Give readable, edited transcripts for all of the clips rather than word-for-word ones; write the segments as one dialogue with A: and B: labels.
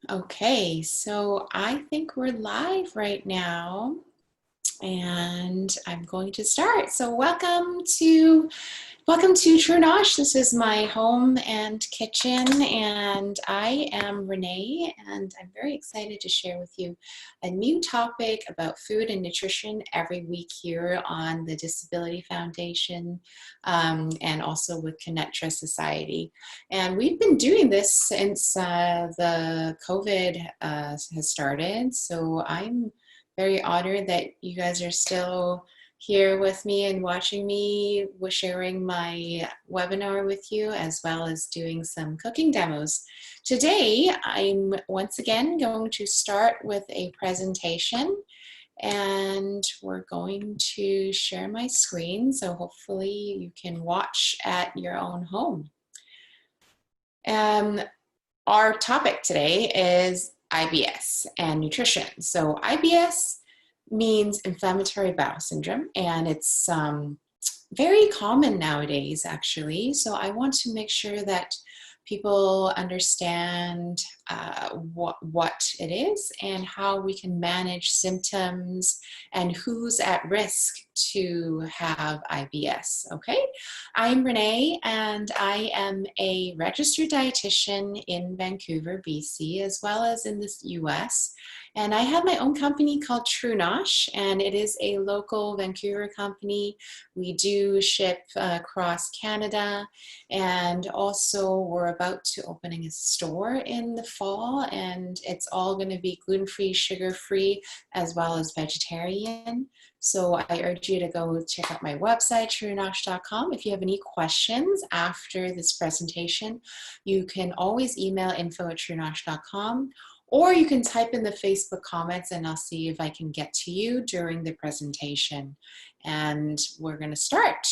A: Okay, so I think we're live right now, and I'm going to start. So welcome to True Nosh. This is my home and kitchen, and I am Renee, and I'm very excited to share with you a new topic about food and nutrition every week here on the Disability Foundation, and also with Connect Trust Society. And we've been doing this since the COVID has started, so I'm very honored that you guys are still here with me and watching me with sharing my webinar with you, as well as doing some cooking demos. Today, I'm once again going to start with a presentation, and we're going to share my screen, so hopefully you can watch at your own home. Our topic today is IBS and nutrition. So IBS means inflammatory bowel syndrome, and it's very common nowadays, actually. So I want to make sure that people understand what it is and how we can manage symptoms and who's at risk to have IBS, okay? I'm Renee, and I am a registered dietitian in Vancouver, BC, as well as in the US. And I have my own company called True Nosh, and it is a local Vancouver company. We do ship across Canada, and also we're about to opening a store in the fall, and it's all going to be gluten-free, sugar-free, as well as vegetarian. So I urge you to go check out my website, truenosh.com. If you have any questions after this presentation, you can always email info@truenosh.com, or you can type in the Facebook comments and I'll see if I can get to you during the presentation. And we're going to start.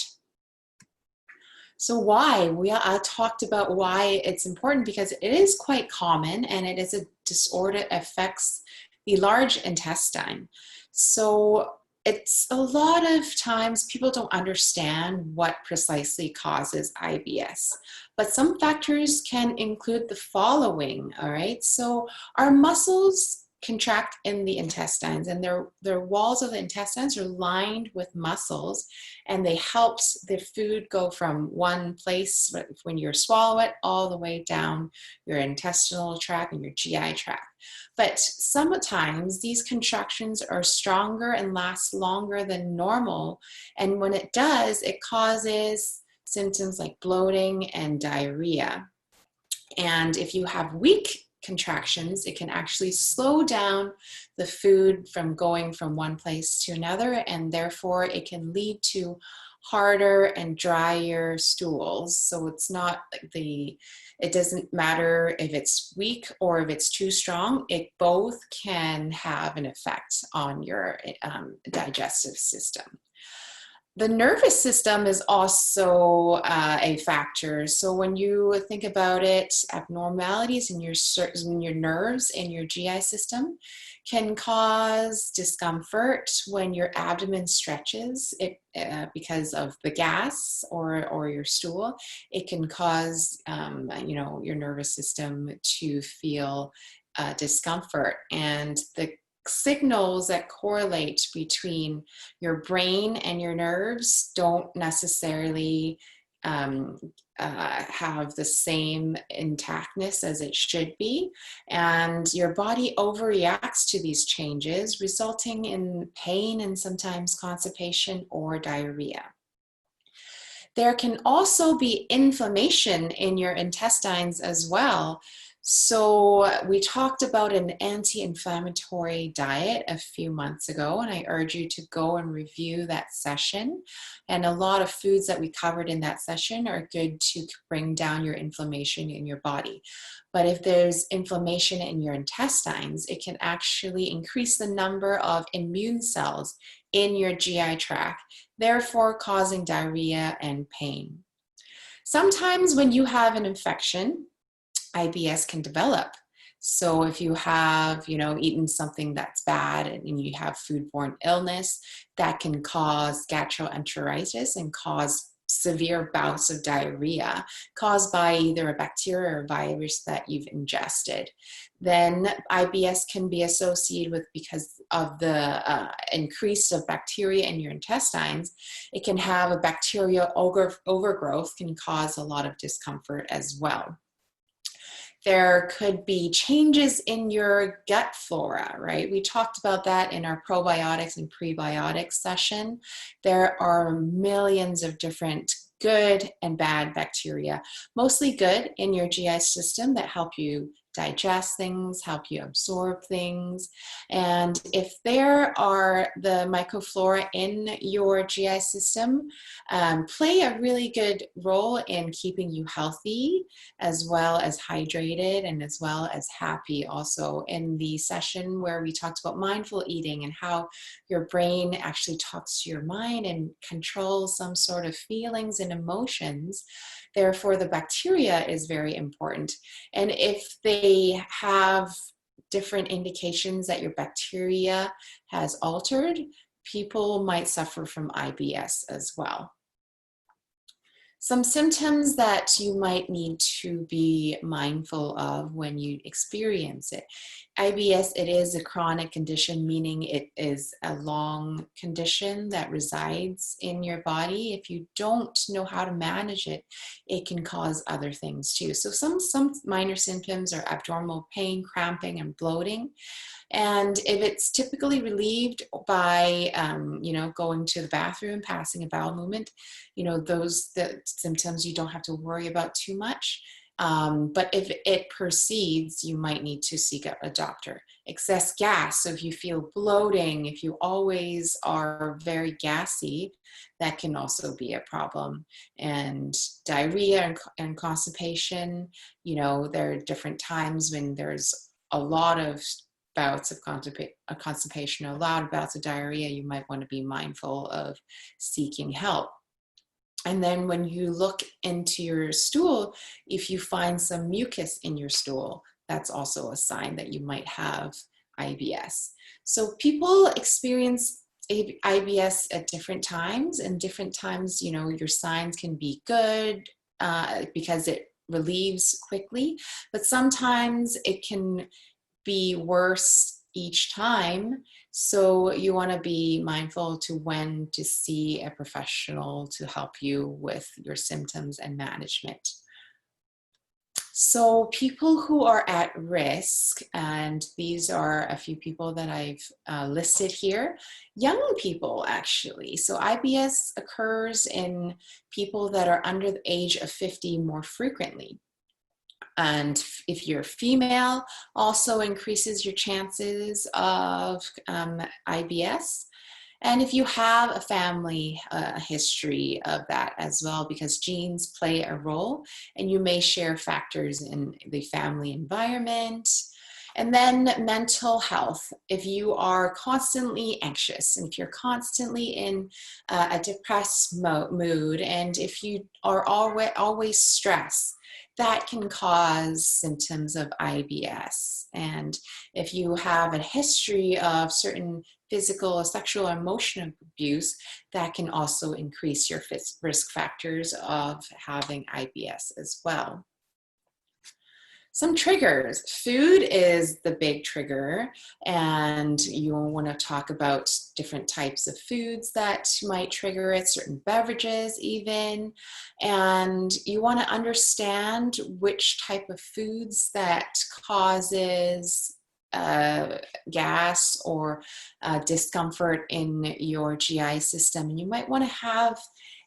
A: So why? I talked about why it's important, because it is quite common, and it is a disorder that affects the large intestine. So it's a lot of times people don't understand what precisely causes IBS, but some factors can include the following, all right? So our muscles contract in the intestines, and their walls of the intestines are lined with muscles, and they help the food go from one place when you swallow it all the way down your intestinal tract and your GI tract. But sometimes these contractions are stronger and last longer than normal, and when it does, it causes symptoms like bloating and diarrhea. And if you have weak contractions, it can actually slow down the food from going from one place to another, and therefore it can lead to harder and drier stools. So it's not it doesn't matter if it's weak or if it's too strong, it both can have an effect on your digestive system. The nervous system is also a factor. So when you think about it, abnormalities in your nerves and your GI system can cause discomfort when your abdomen stretches because of the gas or your stool. It can cause your nervous system to feel discomfort, and the signals that correlate between your brain and your nerves don't necessarily have the same intactness as it should be, and your body overreacts to these changes, resulting in pain and sometimes constipation or diarrhea. There can also be inflammation in your intestines as well. So we talked about an anti-inflammatory diet a few months ago, and I urge you to go and review that session. And a lot of foods that we covered in that session are good to bring down your inflammation in your body. But if there's inflammation in your intestines, it can actually increase the number of immune cells in your GI tract, therefore causing diarrhea and pain. Sometimes when you have an infection, IBS can develop. So if you have, eaten something that's bad and you have foodborne illness, that can cause gastroenteritis and cause severe bouts of diarrhea caused by either a bacteria or virus that you've ingested. Then IBS can be associated with, because of the increase of bacteria in your intestines, it can have a bacterial overgrowth, can cause a lot of discomfort as well. There could be changes in your gut flora, right? We talked about that in our probiotics and prebiotics session. There are millions of different good and bad bacteria, mostly good in your GI system that help you digest things, help you absorb things. And if there are the microflora in your GI system, play a really good role in keeping you healthy, as well as hydrated, and as well as happy. Also in the session where we talked about mindful eating and how your brain actually talks to your mind and controls some sort of feelings and emotions. Therefore, the bacteria is very important. And if they have different indications that your bacteria has altered, people might suffer from IBS as well. Some symptoms that you might need to be mindful of when you experience it. IBS, it is a chronic condition, meaning it is a long condition that resides in your body. If you don't know how to manage it, it can cause other things too. So some minor symptoms are abdominal pain, cramping, and bloating. And if it's typically relieved by, going to the bathroom, passing a bowel movement, the symptoms you don't have to worry about too much. But if it proceeds, you might need to seek out a doctor. Excess gas, so if you feel bloating, if you always are very gassy, that can also be a problem. And diarrhea and constipation, there are different times when there's a lot of bouts of constipation, or a lot of bouts of diarrhea, you might want to be mindful of seeking help. And then when you look into your stool, if you find some mucus in your stool, that's also a sign that you might have IBS. So people experience IBS at different times, and different times, your signs can be good because it relieves quickly, but sometimes it can be worse each time. So you want to be mindful to when to see a professional to help you with your symptoms and management. So people who are at risk, and these are a few people that I've listed here, young people actually. So IBS occurs in people that are under the age of 50 more frequently. And if you're female, also increases your chances of IBS. And if you have a family history of that as well, because genes play a role, and you may share factors in the family environment. And then mental health. If you are constantly anxious, and if you're constantly in a depressed mood, and if you are always stressed, that can cause symptoms of IBS. And if you have a history of certain physical, sexual, or emotional abuse, that can also increase your risk factors of having IBS as well. Some triggers. Food is the big trigger, and you want to talk about different types of foods that might trigger it, certain beverages even, and you want to understand which type of foods that causes gas or discomfort in your GI system. And you might want to have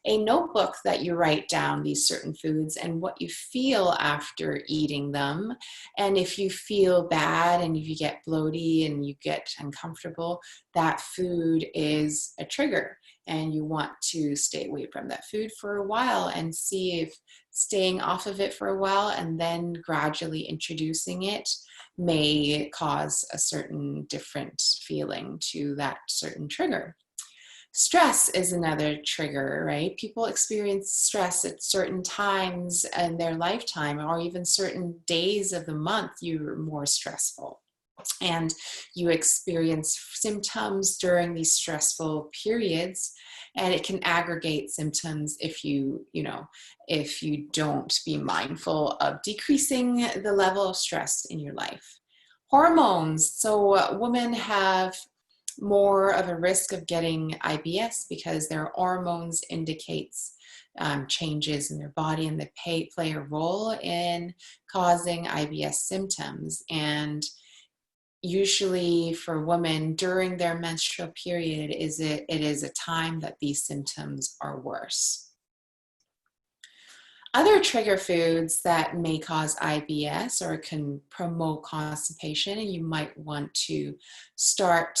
A: a notebook that you write down these certain foods and what you feel after eating them. And if you feel bad and if you get bloaty and you get uncomfortable, that food is a trigger. And you want to stay away from that food for a while and see if staying off of it for a while and then gradually introducing it may cause a certain different feeling to that certain trigger. Stress is another trigger, right? People experience stress at certain times in their lifetime, or even certain days of the month you're more stressful. and you experience symptoms during these stressful periods, and it can aggregate symptoms if if you don't be mindful of decreasing the level of stress in your life. Hormones. So women have more of a risk of getting IBS because their hormones indicates changes in their body, and they play a role in causing IBS symptoms. And usually for women during their menstrual period, it is a time that these symptoms are worse. Other trigger foods that may cause IBS or can promote constipation, and you might want to start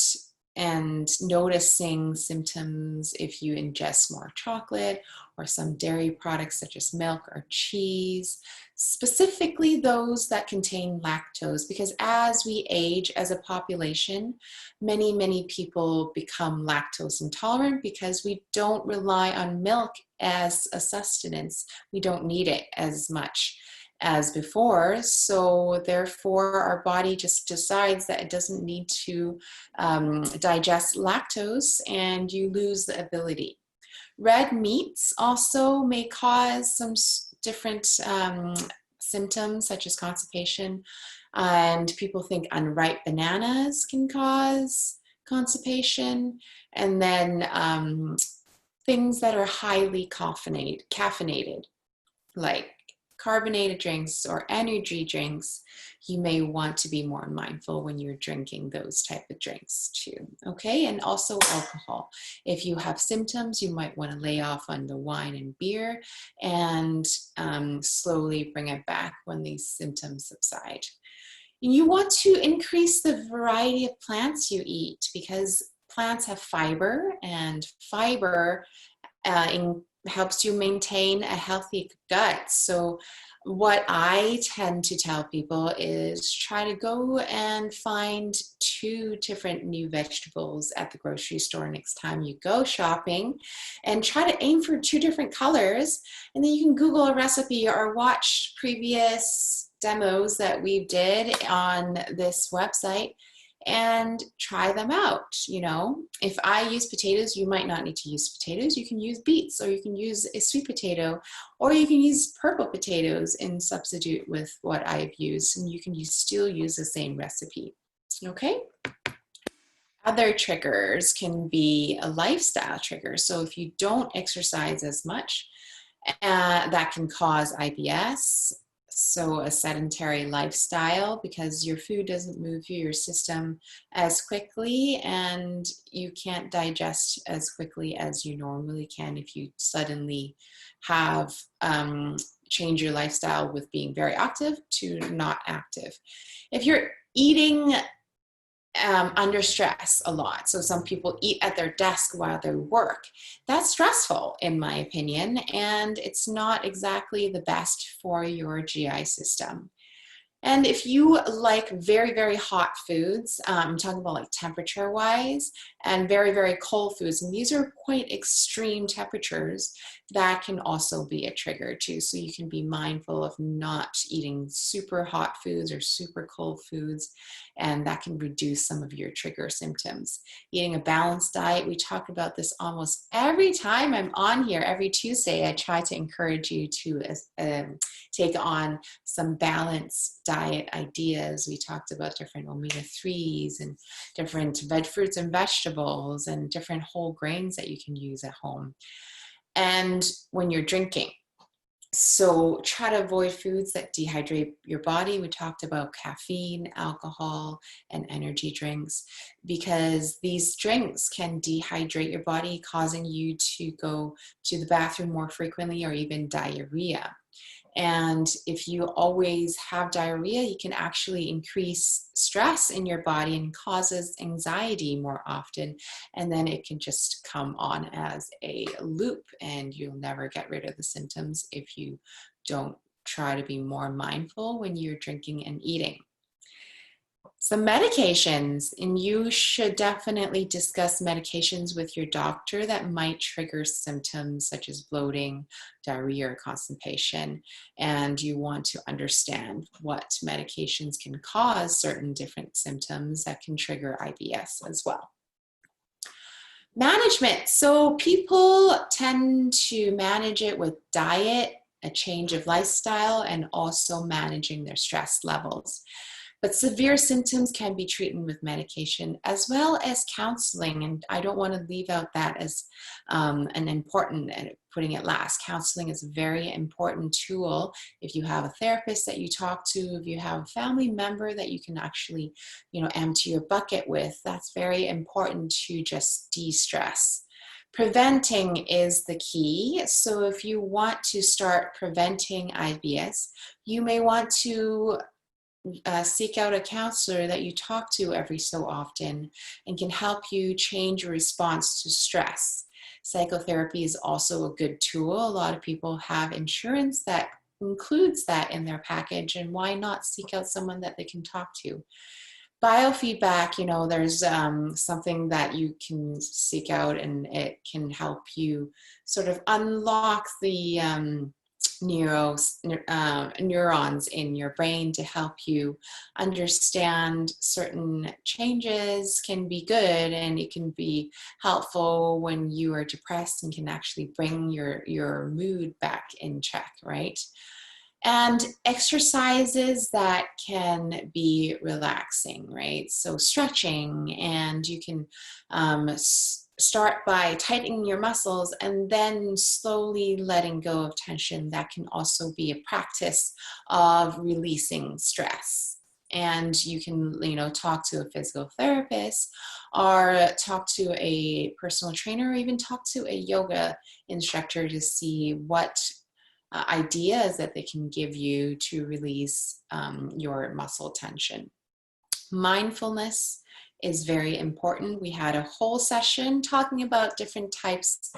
A: and noticing symptoms if you ingest more chocolate or some dairy products such as milk or cheese, specifically those that contain lactose, because as we age as a population, many people become lactose intolerant because we don't rely on milk as a sustenance. We don't need it as much as before, so therefore our body just decides that it doesn't need to digest lactose, and you lose the ability. Red meats also may cause some different symptoms such as constipation, and people think unripe bananas can cause constipation, and then things that are highly caffeinated, like carbonated drinks or energy drinks, you may want to be more mindful when you're drinking those type of drinks too. Okay, and also alcohol. If you have symptoms, you might want to lay off on the wine and beer and slowly bring it back when these symptoms subside. You want to increase the variety of plants you eat, because plants have fiber, and fiber helps you maintain a healthy gut. So what I tend to tell people is try to go and find 2 different new vegetables at the grocery store next time you go shopping, and try to aim for 2 different colors, and then you can Google a recipe or watch previous demos that we did on this website and try them out. If I use potatoes, you might not need to use potatoes. You can use beets, or you can use a sweet potato, or you can use purple potatoes and substitute with what I've used, and you can still use the same recipe. Okay. Other triggers can be a lifestyle trigger. So if you don't exercise as much, that can cause IBS. So a sedentary lifestyle, because your food doesn't move through your system as quickly, and you can't digest as quickly as you normally can if you suddenly have change your lifestyle with being very active to not active. If you're eating under stress a lot, so some people eat at their desk while they work, that's stressful in my opinion, and it's not exactly the best for your GI system. And if you like very hot foods, I'm talking about like temperature wise, and very cold foods, and these are quite extreme temperatures, that can also be a trigger too. So you can be mindful of not eating super hot foods or super cold foods, and that can reduce some of your trigger symptoms. Eating a balanced diet, we talk about this almost every time I'm on here. Every Tuesday I try to encourage you to take on some balanced diet ideas. We talked about different omega-3s and different fruits and vegetables and different whole grains that you can use at home. And when you're drinking, so try to avoid foods that dehydrate your body. We talked about caffeine, alcohol, and energy drinks, because these drinks can dehydrate your body, causing you to go to the bathroom more frequently, or even diarrhea. And if you always have diarrhea, you can actually increase stress in your body and causes anxiety more often. And then it can just come on as a loop, and you'll never get rid of the symptoms if you don't try to be more mindful when you're drinking and eating. Some medications, and you should definitely discuss medications with your doctor that might trigger symptoms such as bloating, diarrhea, or constipation. And you want to understand what medications can cause certain different symptoms that can trigger IBS as well. Management. So people tend to manage it with diet, a change of lifestyle, and also managing their stress levels. But severe symptoms can be treated with medication as well as counseling. And I don't want to leave out that as an important, and putting it last. Counseling is a very important tool. If you have a therapist that you talk to, if you have a family member that you can actually, empty your bucket with, that's very important to just de-stress. Preventing is the key. So if you want to start preventing IBS, you may want to seek out a counselor that you talk to every so often and can help you change your response to stress. Psychotherapy is also a good tool. A lot of people have insurance that includes that in their package, and why not seek out someone that they can talk to? Biofeedback, there's something that you can seek out, and it can help you sort of unlock the neurons in your brain to help you understand certain changes can be good, and it can be helpful when you are depressed and can actually bring your mood back in check, right? And exercises that can be relaxing, right? So stretching, and you can start by tightening your muscles and then slowly letting go of tension. That can also be a practice of releasing stress. And you can, talk to a physical therapist, or talk to a personal trainer, or even talk to a yoga instructor to see what ideas that they can give you to release your muscle tension. Mindfulness is very important. We had a whole session talking about different types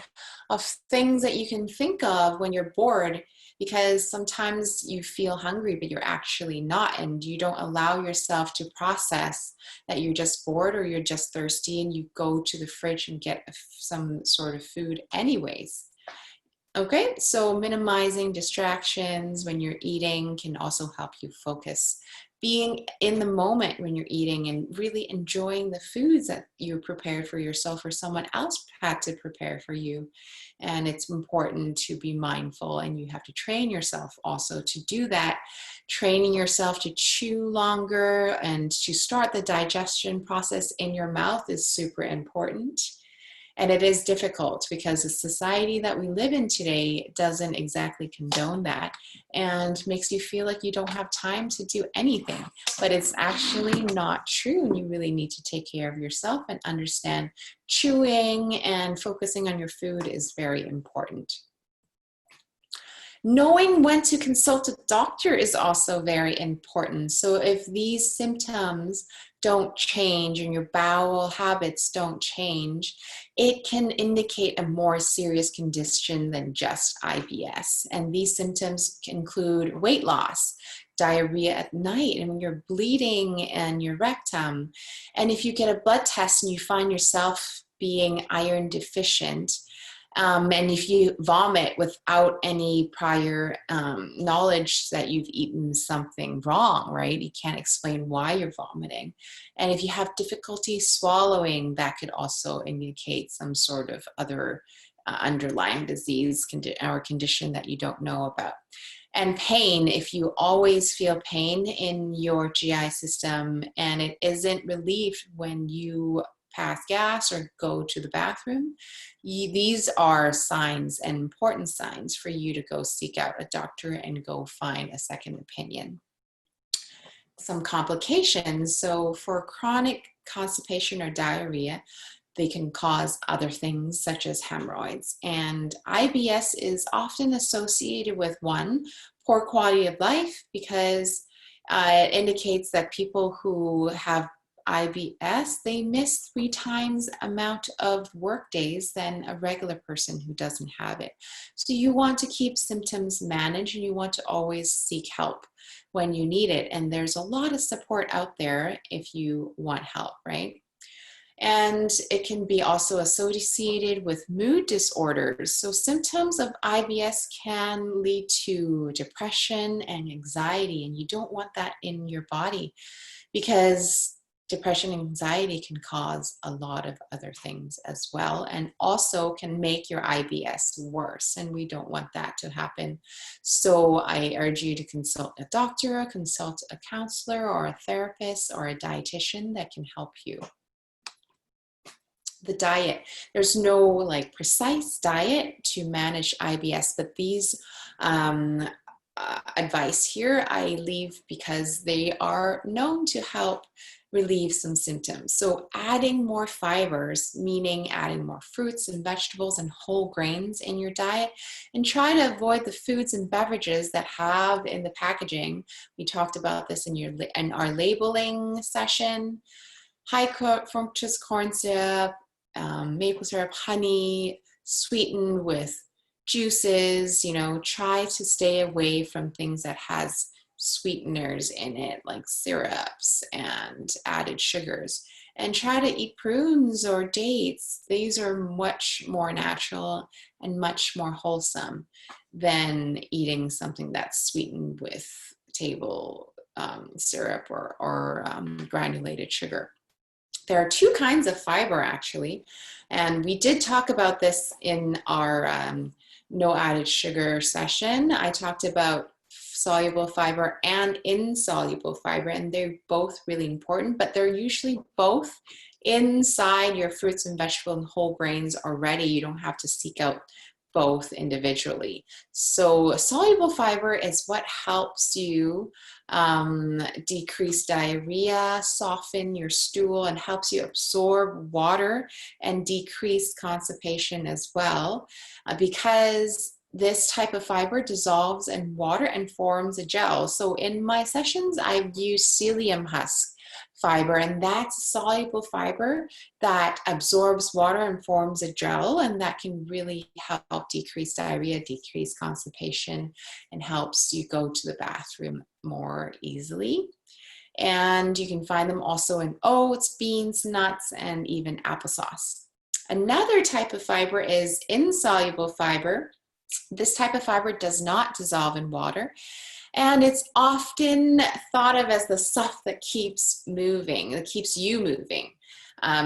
A: of things that you can think of when you're bored, because sometimes you feel hungry, but you're actually not, and you don't allow yourself to process that you're just bored or you're just thirsty, and you go to the fridge and get some sort of food anyways. Okay, so minimizing distractions when you're eating can also help you focus. Being in the moment when you're eating and really enjoying the foods that you prepared for yourself or someone else had to prepare for you. And it's important to be mindful, and you have to train yourself also to do that. Training yourself to chew longer and to start the digestion process in your mouth is super important. And it is difficult because the society that we live in today doesn't exactly condone that, and makes you feel like you don't have time to do anything. But it's actually not true, and you really need to take care of yourself and understand chewing and focusing on your food is very important. Knowing when to consult a doctor is also very important. So if these symptoms don't change and your bowel habits don't change, it can indicate a more serious condition than just IBS. And these symptoms can include weight loss, diarrhea at night, and when you're bleeding in your rectum. And if you get a blood test and you find yourself being iron deficient, and if you vomit without any prior knowledge that you've eaten something wrong, right? You can't explain why you're vomiting. And if you have difficulty swallowing, that could also indicate some sort of other underlying disease or condition that you don't know about. And pain, if you always feel pain in your GI system and it isn't relieved when you pass gas or go to the bathroom, these are signs, and important signs, for you to go seek out a doctor and go find a second opinion. Some complications. So for chronic constipation or diarrhea, they can cause other things such as hemorrhoids. And IBS is often associated with poor quality of life, because it indicates that people who have IBS, they miss 3 times amount of work days than a regular person who doesn't have it. So you want to keep symptoms managed, and you want to always seek help when you need it. And there's a lot of support out there if you want help, right? And it can be also associated with mood disorders. So symptoms of IBS can lead to depression and anxiety, and you don't want that in your body because depression and anxiety can cause a lot of other things as well, and also can make your IBS worse, and we don't want that to happen. So I urge you to consult a doctor, consult a counselor or a therapist or a dietitian that can help you. The diet, there's no like precise diet to manage IBS, but these advice here I leave because they are known to help relieve some symptoms. So adding more fibers, meaning adding more fruits and vegetables and whole grains in your diet, and try to avoid the foods and beverages that have in the packaging. We talked about this in our labeling session. High fructose corn syrup, maple syrup, honey, sweetened with juices. Try to stay away from things that has sweeteners in it, like syrups and added sugars. And try to eat prunes or dates. These are much more natural and much more wholesome than eating something that's sweetened with table syrup or granulated sugar. There are two kinds of fiber, actually, and we did talk about this in our no added sugar session. I talked about soluble fiber and insoluble fiber, and they're both really important, but they're usually both inside your fruits and vegetables and whole grains already. You don't have to seek out both individually. So soluble fiber is what helps you decrease diarrhea, soften your stool, and helps you absorb water and decrease constipation as well, because this type of fiber dissolves in water and forms a gel. So in my sessions, I've used psyllium husk fiber, and that's soluble fiber that absorbs water and forms a gel, and that can really help decrease diarrhea, decrease constipation, and helps you go to the bathroom more easily. And you can find them also in oats, beans, nuts, and even applesauce. Another type of fiber is insoluble fiber. This type of fiber does not dissolve in water, and it's often thought of as the stuff that keeps moving, that keeps you moving.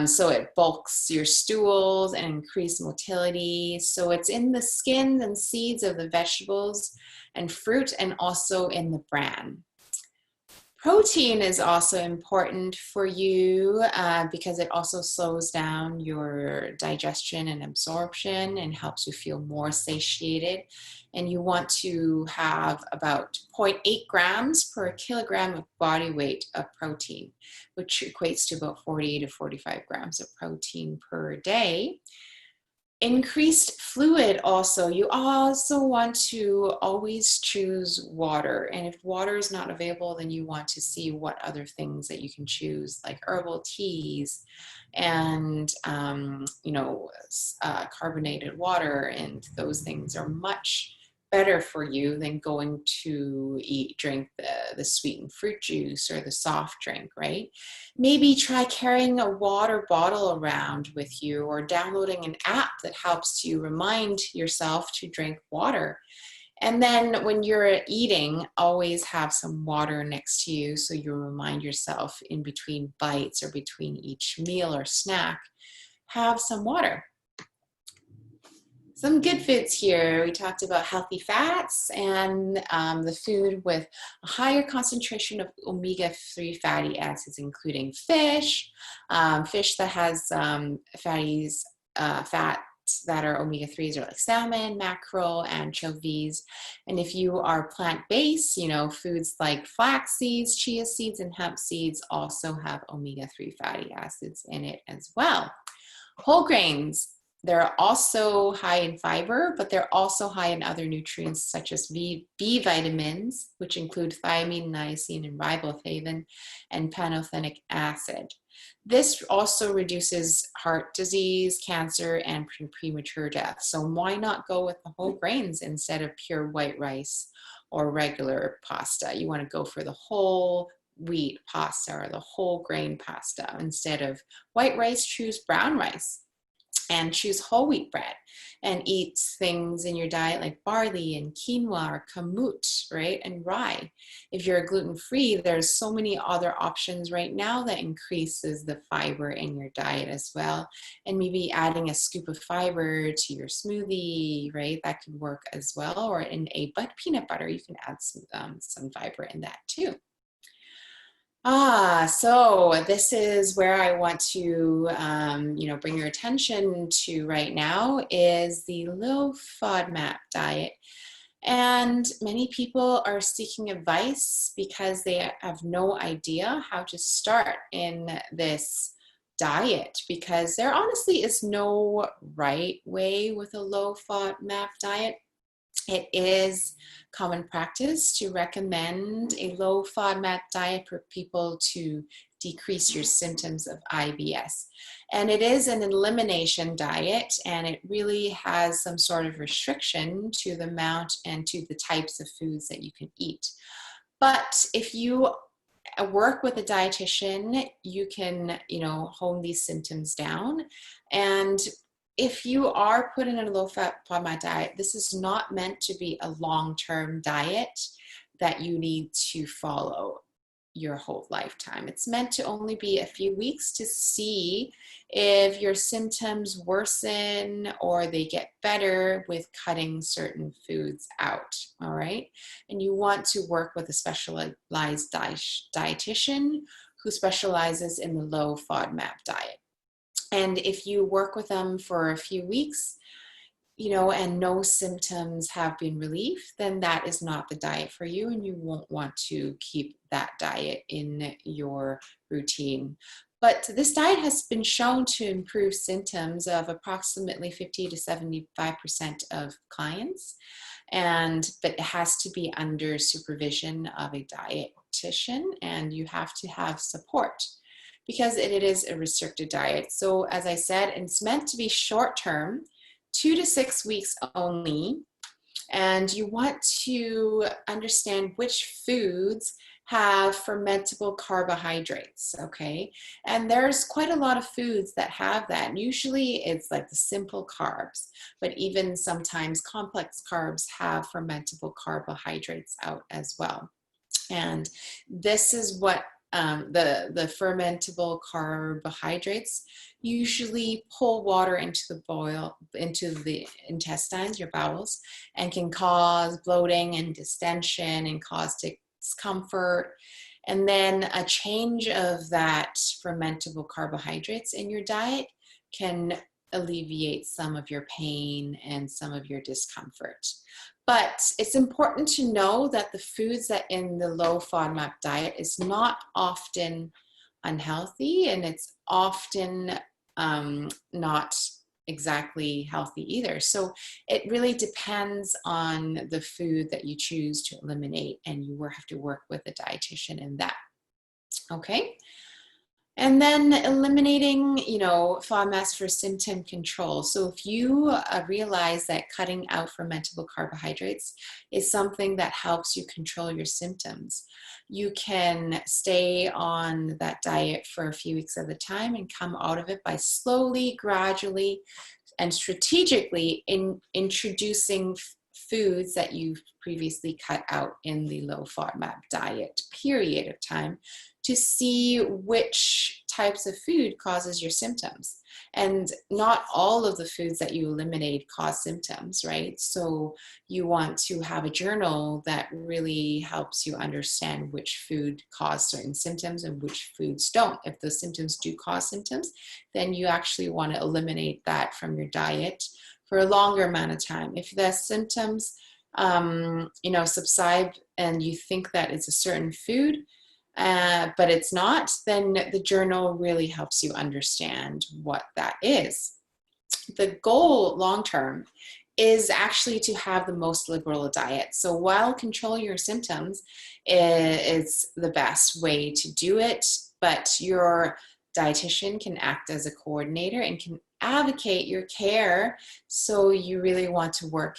A: So it bulks your stools and increases motility. So it's in the skins and seeds of the vegetables and fruit, and also in the bran. Protein is also important for you because it also slows down your digestion and absorption and helps you feel more satiated. And you want to have about 0.8 grams per kilogram of body weight of protein, which equates to about 40 to 45 grams of protein per day. Increased fluid also. You also want to always choose water. And if water is not available, then you want to see what other things that you can choose, like herbal teas and, carbonated water. And those things are much better for you than going to drink the sweetened fruit juice or the soft drink, right? Maybe try carrying a water bottle around with you, or downloading an app that helps you remind yourself to drink water. And then when you're eating, always have some water next to you so you remind yourself in between bites or between each meal or snack, have some water. Some good foods here. We talked about healthy fats and the food with a higher concentration of omega-3 fatty acids, including fish, fish that has fats that are omega-3s are like salmon, mackerel, anchovies. And if you are plant-based, foods like flax seeds, chia seeds, and hemp seeds also have omega-3 fatty acids in it as well. Whole grains. They're also high in fiber, but they're also high in other nutrients such as B vitamins, which include thiamine, niacin, and riboflavin, and pantothenic acid. This also reduces heart disease, cancer, and premature death. So why not go with the whole grains instead of pure white rice or regular pasta. You want to go for the whole wheat pasta or the whole grain pasta. Instead of white rice, choose brown rice. And choose whole wheat bread, and eat things in your diet like barley and quinoa or kamut, right? And rye. If you're gluten-free, there's so many other options right now that increases the fiber in your diet as well. And maybe adding a scoop of fiber to your smoothie, right? That could work as well. Or in a peanut butter, you can add some fiber in that too. So this is where I want to, bring your attention to right now is the Low Fodmap Diet. And many people are seeking advice because they have no idea how to start in this diet, because there honestly is no right way with a low FODMAP diet. It is common practice to recommend a low FODMAP diet for people to decrease your symptoms of IBS. And it is an elimination diet, and it really has some sort of restriction to the amount and to the types of foods that you can eat. But if you work with a dietitian, you can, hone these symptoms down. And if you are put in a low-fat FODMAP diet, this is not meant to be a long-term diet that you need to follow your whole lifetime. It's meant to only be a few weeks to see if your symptoms worsen or they get better with cutting certain foods out, all right? And you want to work with a specialized dietitian who specializes in the low FODMAP diet. And if you work with them for a few weeks, and no symptoms have been relieved, then that is not the diet for you, and you won't want to keep that diet in your routine. But this diet has been shown to improve symptoms of approximately 50 to 75% of clients, but it has to be under supervision of a dietitian, and you have to have support, because it is a restricted diet. So as I said, it's meant to be short-term, 2 to 6 weeks only. And you want to understand which foods have fermentable carbohydrates, okay? And there's quite a lot of foods that have that. And usually it's like the simple carbs, but even sometimes complex carbs have fermentable carbohydrates out as well. And this is what the fermentable carbohydrates usually pull water into the intestines, your bowels, and can cause bloating and distension and cause discomfort. And then a change of that fermentable carbohydrates in your diet can alleviate some of your pain and some of your discomfort. But it's important to know that the foods that in the low FODMAP diet is not often unhealthy, and it's often not exactly healthy either. So it really depends on the food that you choose to eliminate, and you have to work with a dietitian in that. Okay. And then eliminating, FODMAPs for symptom control. So if you realize that cutting out fermentable carbohydrates is something that helps you control your symptoms, you can stay on that diet for a few weeks at a time and come out of it by slowly, gradually, and strategically introducing foods that you've previously cut out in the low FODMAP diet period of time, to see which types of food causes your symptoms. And not all of the foods that you eliminate cause symptoms, right? So you want to have a journal that really helps you understand which food cause certain symptoms and which foods don't. If the symptoms do cause symptoms, then you actually want to eliminate that from your diet for a longer amount of time. If the symptoms, subside and you think that it's a certain food, but it's not, then the journal really helps you understand what that is. The goal long-term is actually to have the most liberal diet. So while controlling your symptoms is the best way to do it, but your dietitian can act as a coordinator and can advocate your care. So you really want to work,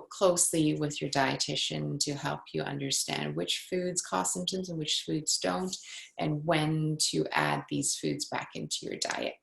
A: closely with your dietitian to help you understand which foods cause symptoms and which foods don't, and when to add these foods back into your diet.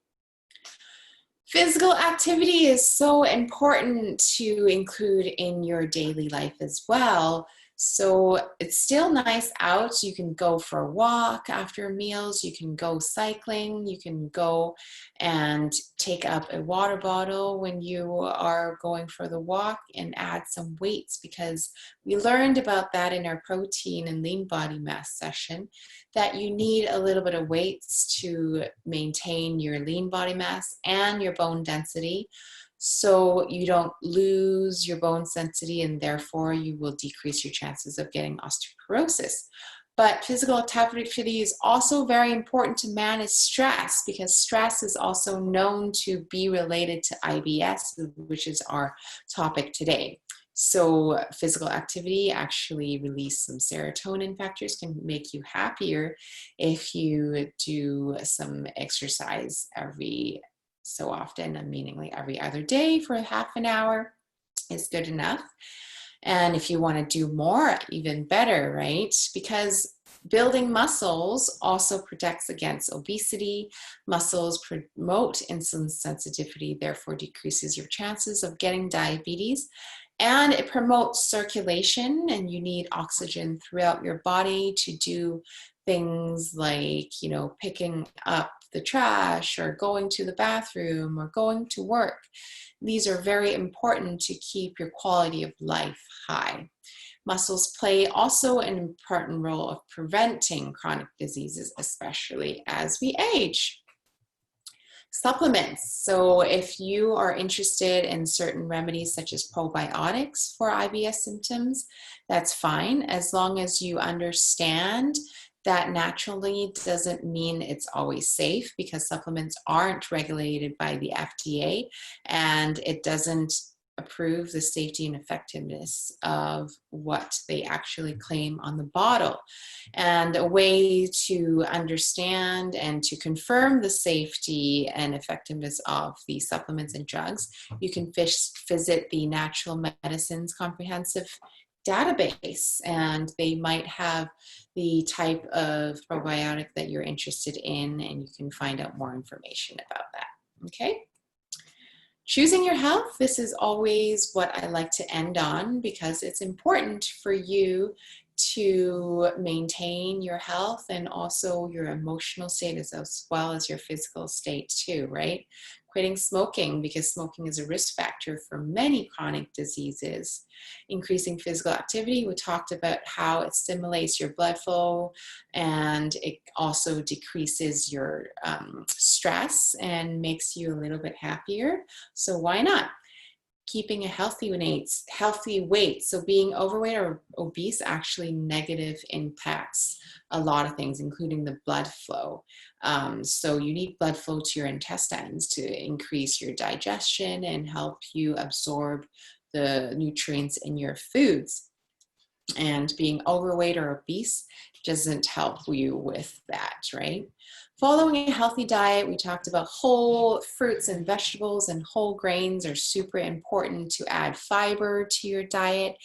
A: Physical activity is so important to include in your daily life as well. So it's still nice out. You can go for a walk after meals. You can go cycling. You can go and take up a water bottle when you are going for the walk and add some weights, because we learned about that in our protein and lean body mass session, that you need a little bit of weights to maintain your lean body mass and your bone density, so you don't lose your bone density, and therefore you will decrease your chances of getting osteoporosis. But physical activity is also very important to manage stress, because stress is also known to be related to IBS, which is our topic today. So physical activity actually release some serotonin factors, can make you happier if you do some exercise every so often, meaning like every other day for half an hour is good enough. And if you want to do more, even better, right? Because building muscles also protects against obesity. Muscles promote insulin sensitivity, therefore decreases your chances of getting diabetes. And it promotes circulation, and you need oxygen throughout your body to do things like, picking up the trash or going to the bathroom or going to work. These are very important to keep your quality of life high. Muscles play also an important role of preventing chronic diseases, especially as we age. Supplements. So if you are interested in certain remedies such as probiotics for IBS symptoms, that's fine, as long as you understand that naturally doesn't mean it's always safe, because supplements aren't regulated by the FDA, and it doesn't approve the safety and effectiveness of what they actually claim on the bottle. And a way to understand and to confirm the safety and effectiveness of these supplements and drugs, you can visit the Natural Medicines Comprehensive database, and they might have the type of probiotic that you're interested in, and you can find out more information about that. Okay. Choosing your health, this is always what I like to end on, because it's important for you to maintain your health and also your emotional state as well as your physical state too, right? Quitting smoking, because smoking is a risk factor for many chronic diseases. Increasing physical activity, we talked about how it stimulates your blood flow, and it also decreases your stress and makes you a little bit happier. So why not? Keeping a healthy weight. So being overweight or obese actually negative impacts a lot of things, including the blood flow. So you need blood flow to your intestines to increase your digestion and help you absorb the nutrients in your foods. And being overweight or obese doesn't help you with that, right? Following a healthy diet, we talked about whole fruits and vegetables and whole grains are super important to add fiber to your diet,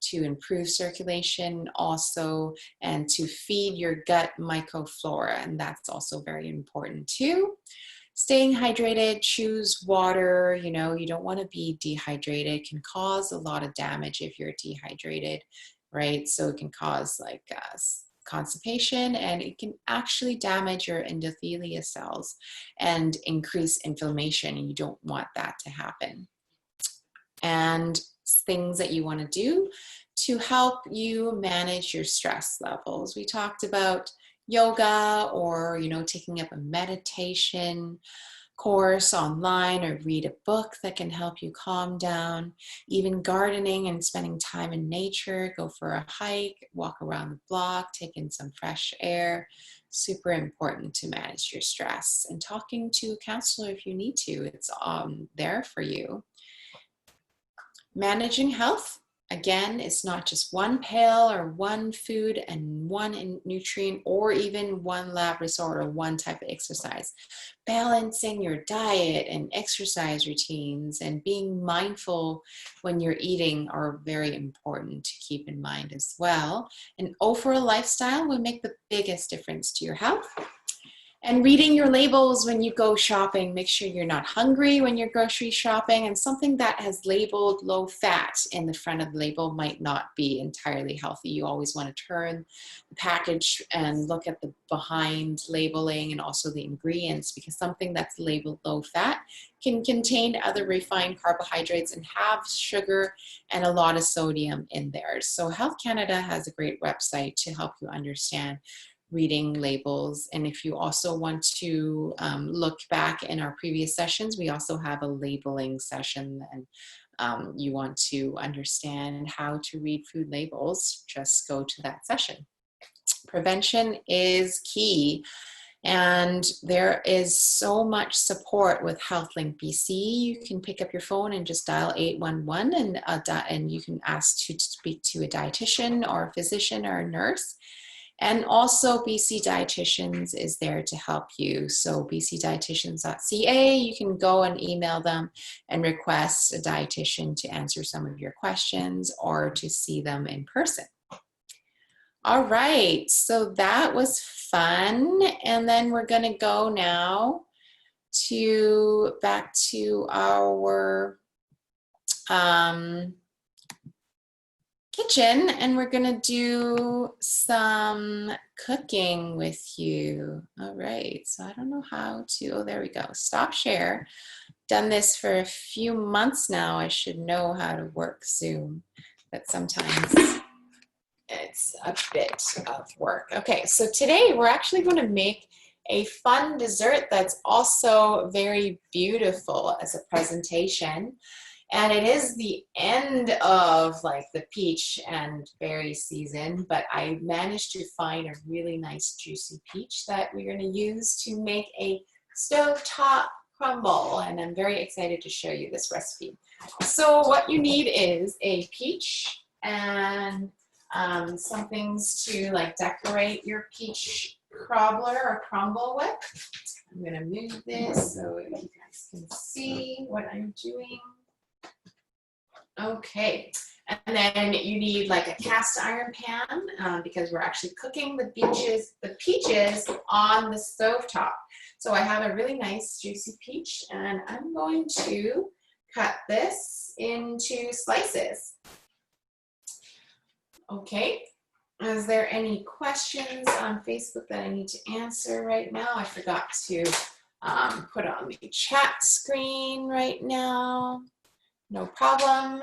A: to improve circulation also, and to feed your gut microflora. And that's also very important too. Staying hydrated, choose water. You don't want to be dehydrated. It can cause a lot of damage if you're dehydrated, right? So it can cause like constipation, and it can actually damage your endothelial cells and increase inflammation, and you don't want that to happen. And things that you want to do to help you manage your stress levels. We talked about yoga, or taking up a meditation course online, or read a book that can help you calm down. Even gardening and spending time in nature, go for a hike, walk around the block, take in some fresh air. Super important to manage your stress. And talking to a counselor if you need to, it's there for you. Managing health Again, it's not just one pill or one food and one nutrient or even one lab result or one type of exercise. Balancing your diet and exercise routines and being mindful when you're eating are very important to keep in mind as well. An overall lifestyle will make the biggest difference to your health. And reading your labels when you go shopping, make sure you're not hungry when you're grocery shopping, and something that has labeled low fat in the front of the label might not be entirely healthy. You always want to turn the package and look at the behind labeling and also the ingredients, because something that's labeled low fat can contain other refined carbohydrates and have sugar and a lot of sodium in there. So Health Canada has a great website to help you understand reading labels. And if you also want to look back in our previous sessions, we also have a labeling session, and you want to understand how to read food labels, just go to that session. Prevention is key. And there is so much support with HealthLink BC. You can pick up your phone and just dial 811 and you can ask to speak to a dietitian or a physician or a nurse. And also BC Dietitians is there to help you. So bcdietitians.ca, you can go and email them and request a dietitian to answer some of your questions or to see them in person. All right, so that was fun. And then we're gonna go now back to our kitchen, and we're gonna do some cooking with you. All right, so I don't know how to, oh, there we go, stop share. Done this for a few months now. I should know how to work Zoom, but sometimes it's a bit of work. Okay, so today we're actually gonna make a fun dessert that's also very beautiful as a presentation. And it is the end of like the peach and berry season, but I managed to find a really nice juicy peach that we're going to use to make a stovetop crumble. And I'm very excited to show you this recipe. So what you need is a peach and some things to like decorate your peach cobbler or crumble with. I'm going to move this so you guys can see what I'm doing. Okay, and then you need like a cast iron pan because we're actually cooking the peaches on the stovetop. So I have a really nice juicy peach, and I'm going to cut this into slices. Okay, is there any questions on Facebook that I need to answer right now? I forgot to put on the chat screen right now. No problem.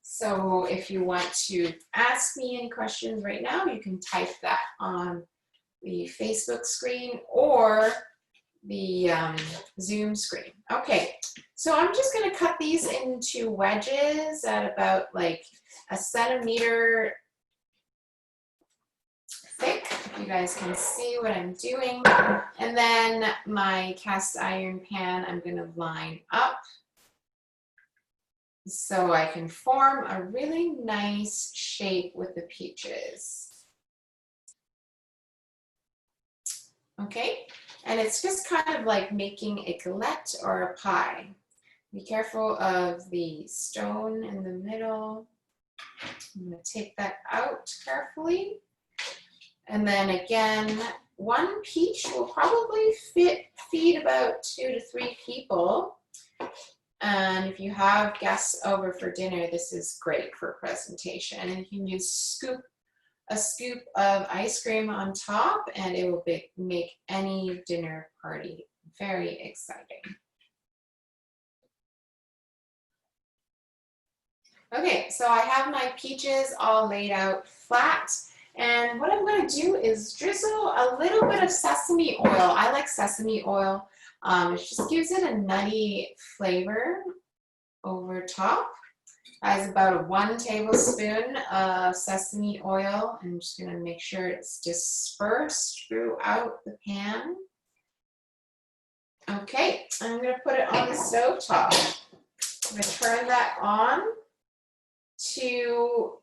A: So if you want to ask me any questions right now, you can type that on the Facebook screen or the Zoom screen. Okay, so I'm just going to cut these into wedges at about like a centimeter thick. If you guys can see what I'm doing. And then my cast iron pan, I'm going to line up so I can form a really nice shape with the peaches. Okay, and it's just kind of like making a galette or a pie. Be careful of the stone in the middle. I'm going to take that out carefully. And then again, one peach will probably feed about 2 to 3 people. And if you have guests over for dinner, this is great for a presentation. And you can use a scoop of ice cream on top, and it will make any dinner party very exciting. Okay, so I have my peaches all laid out flat. And what I'm going to do is drizzle a little bit of sesame oil. I like sesame oil. It just gives it a nutty flavor over top. Has about 1 tablespoon of sesame oil. I'm just going to make sure it's dispersed throughout the pan. Okay, I'm going to put it on the stove top. I'm going to turn that on to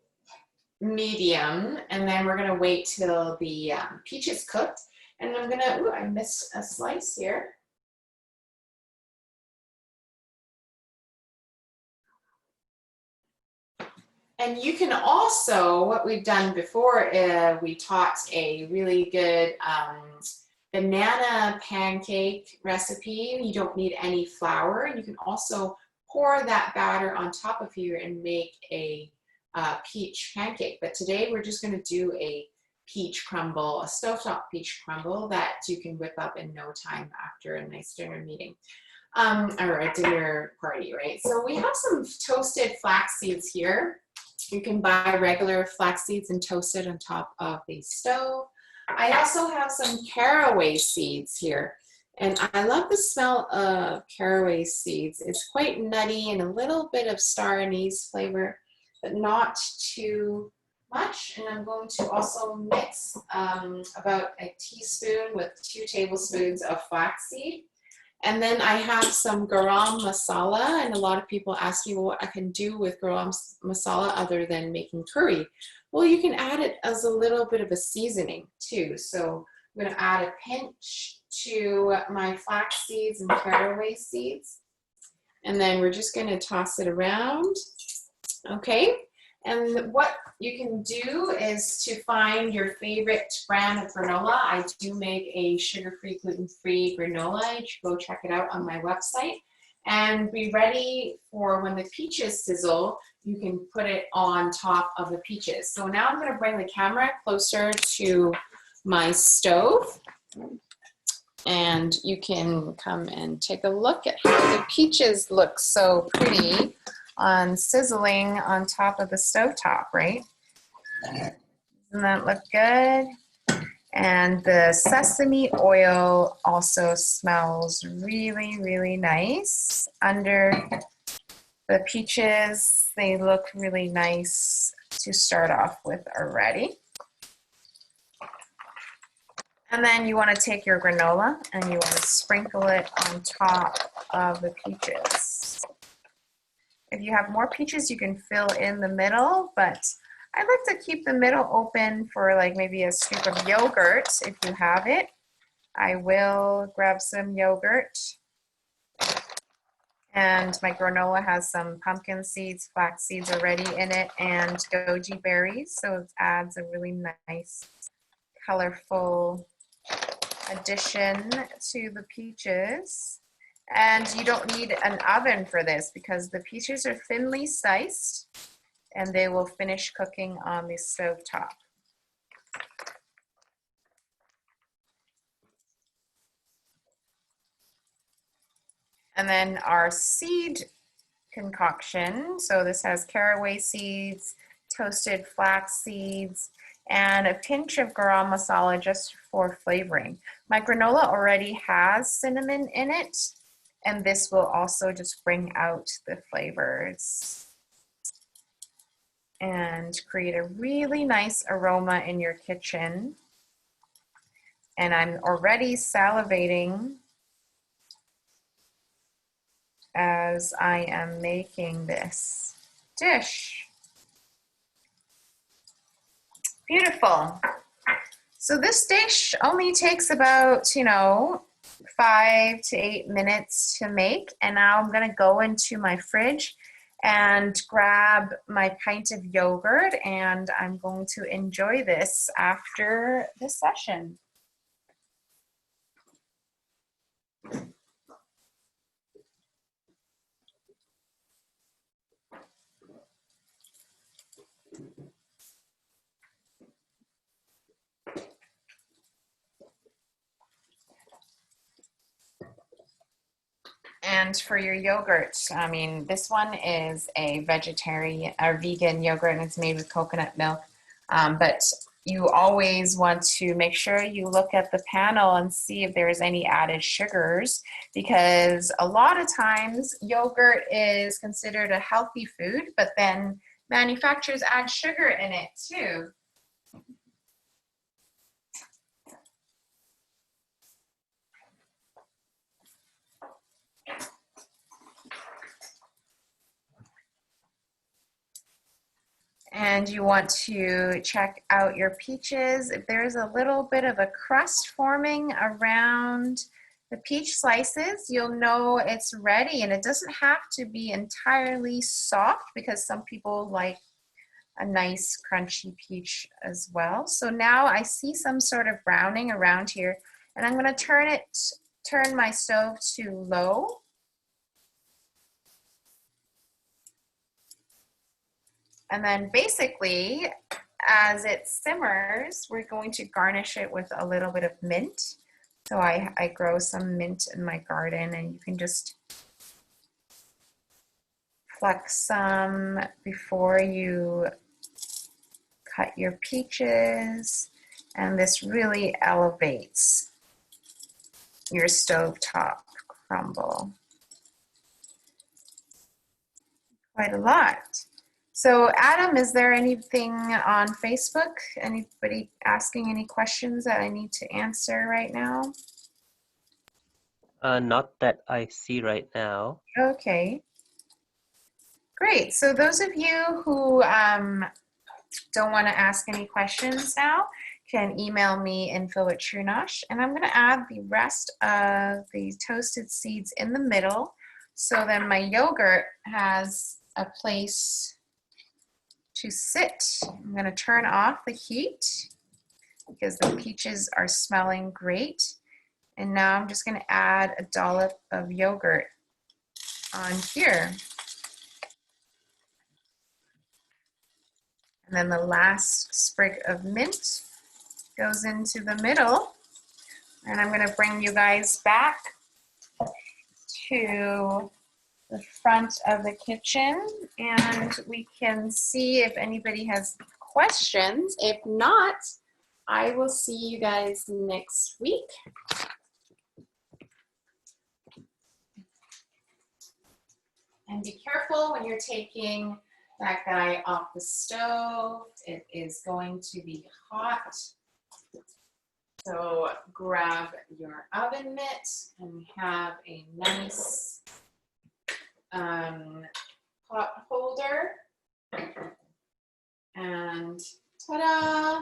A: medium, and then we're going to wait till the peaches cooked. And I'm going to, ooh, I missed a slice here. And you can also, what we've done before, we taught a really good banana pancake recipe. You don't need any flour. You can also pour that batter on top of here and make a peach pancake. But today we're just going to do a peach crumble, a stovetop peach crumble that you can whip up in no time after a nice dinner meeting. Or a dinner party, right? So we have some toasted flax seeds here. You can buy regular flax seeds and toast it on top of the stove. I also have some caraway seeds here. And I love the smell of caraway seeds. It's quite nutty and a little bit of star anise flavor, but not too much. And I'm going to also mix about a teaspoon with 2 tablespoons of flaxseed. And then I have some garam masala, and a lot of people ask me what I can do with garam masala other than making curry. Well, you can add it as a little bit of a seasoning too. So I'm going to add a pinch to my flax seeds and caraway seeds. And then we're just going to toss it around. Okay. And what you can do is to find your favorite brand of granola. I do make a sugar-free, gluten-free granola. You should go check it out on my website. And be ready for when the peaches sizzle, you can put it on top of the peaches. So now I'm going to bring the camera closer to my stove. And you can come and take a look at how the peaches look so pretty on sizzling on top of the stovetop, right? Doesn't that look good? And the sesame oil also smells really, really nice. Under the peaches, they look really nice to start off with already. And then you want to take your granola and you want to sprinkle it on top of the peaches. If you have more peaches, you can fill in the middle, but I like to keep the middle open for like maybe a scoop of yogurt if you have it. I will grab some yogurt. And my granola has some pumpkin seeds, flax seeds already in it, and goji berries, so it adds a really nice, colorful addition to the peaches. And you don't need an oven for this because the peaches are thinly sliced and they will finish cooking on the stove top. And then our seed concoction. So this has caraway seeds, toasted flax seeds, and a pinch of garam masala just for flavoring. My granola already has cinnamon in it, and this will also just bring out the flavors and create a really nice aroma in your kitchen. And I'm already salivating as I am making this dish. Beautiful. So this dish only takes about, 5 to 8 minutes to make. And now I'm going to go into my fridge and grab my pint of yogurt, and I'm going to enjoy this after the session. And for your yogurt, this one is a vegetarian or vegan yogurt, and it's made with coconut milk. But you always want to make sure you look at the panel and see if there's any added sugars, because a lot of times yogurt is considered a healthy food, but then manufacturers add sugar in it too.
B: And you want to check out your peaches. If there's a little bit of a crust forming around the peach slices, you'll know it's ready. And it doesn't have to be entirely soft because some people like a nice crunchy peach as well. So now I see some sort of browning around here, and I'm going to turn my stove to low. And then basically, as it simmers, we're going to garnish it with a little bit of mint. So I grow some mint in my garden, and you can just pluck some before you cut your peaches. And this really elevates your stovetop crumble quite a lot. So Adam, is there anything on Facebook? Anybody asking any questions that I need to answer right now?
C: Not that I see right now.
B: Okay. Great. So those of you who don't want to ask any questions now can email me info@truenosh, and I'm going to add the rest of the toasted seeds in the middle so then my yogurt has a place to sit. I'm going to turn off the heat because the peaches are smelling great. And now I'm just going to add a dollop of yogurt on here. And then the last sprig of mint goes into the middle. And I'm going to bring you guys back to the front of the kitchen, and we can see if anybody has questions. If not, I will see you guys next week. And be careful when you're taking that guy off the stove. It is going to be hot. So grab your oven mitt and have a nice pot holder, and ta-da,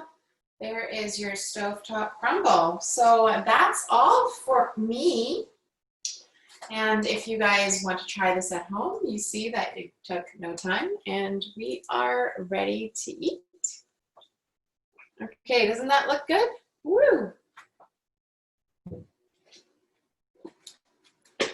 B: there is your stovetop crumble. So that's all for me, and if you guys want to try this at home, you see that it took no time and we are ready to eat. Okay, doesn't that look good? Woo!